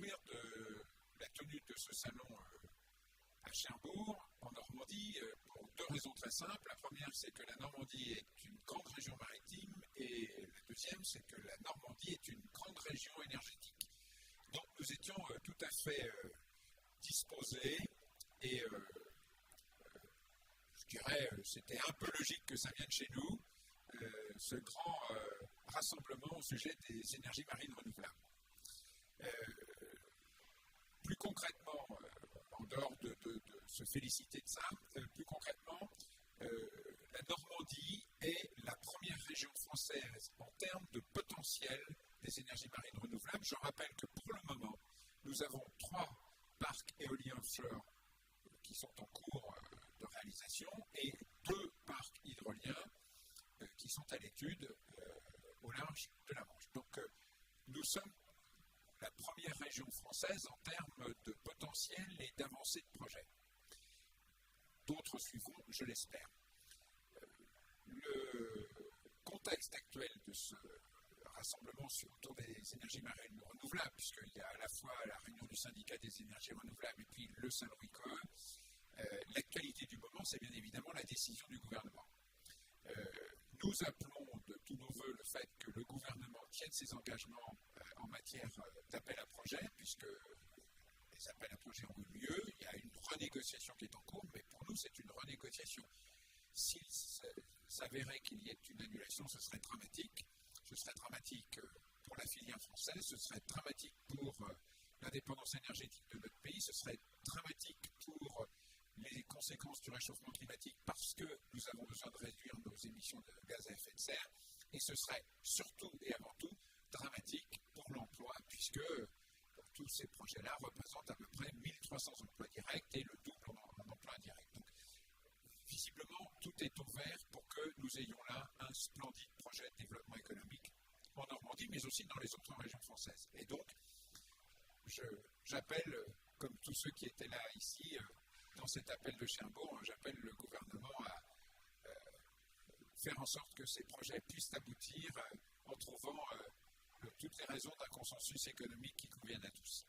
réjouir de la tenue de ce salon à Cherbourg, en Normandie, pour deux raisons très simples. La première, c'est que la Normandie est une grande région maritime, et la deuxième, c'est que la Normandie est une grande région énergétique. Donc nous étions tout à fait disposés, et je dirais, c'était un peu logique que ça vienne chez nous, ce grand rassemblement au sujet des énergies marines renouvelables. Plus concrètement, en dehors de se féliciter de ça, plus concrètement, la Normandie est la première région française en termes de potentiel des énergies marines renouvelables. Je rappelle que pour le moment, nous avons 3 parcs éoliens offshore qui sont en cours de réalisation et 2 parcs hydroliens qui sont à l'étude au large de la Manche. Donc, nous sommes la première région française en termes de potentiel et d'avancée de projet. D'autres suivront, je l'espère. Le contexte actuel de ce rassemblement autour des énergies marines renouvelables, puisqu'il y a à la fois la réunion du syndicat des énergies renouvelables et puis le salon ICOE, l'actualité du moment, c'est bien évidemment la décision du gouvernement. Nous appelons de tous nos voeux le fait que le gouvernement tienne ses engagements en matière d'appel à projets, puisque les appels à projets ont eu lieu. Il y a une renégociation qui est en cours, mais pour nous, c'est une renégociation. S'il s'avérait qu'il y ait une annulation, ce serait dramatique. Ce serait dramatique pour la filière française, ce serait dramatique pour l'indépendance énergétique de notre pays, ce serait dramatique pour les conséquences du réchauffement climatique parce que nous avons besoin de réduire nos émissions de gaz à effet de serre, et ce serait surtout et avant tout dramatique pour l'emploi, puisque tous ces projets-là représentent à peu près 1300 emplois directs et le double en emplois indirects. Donc, visiblement, tout est ouvert pour que nous ayons là un splendide projet de développement économique en Normandie, mais aussi dans les autres régions françaises. Et donc, j'appelle, comme tous ceux qui étaient là ici, dans cet appel de Cherbourg, j'appelle le gouvernement à faire en sorte que ces projets puissent aboutir en trouvant toutes les raisons d'un consensus économique qui convienne à tous.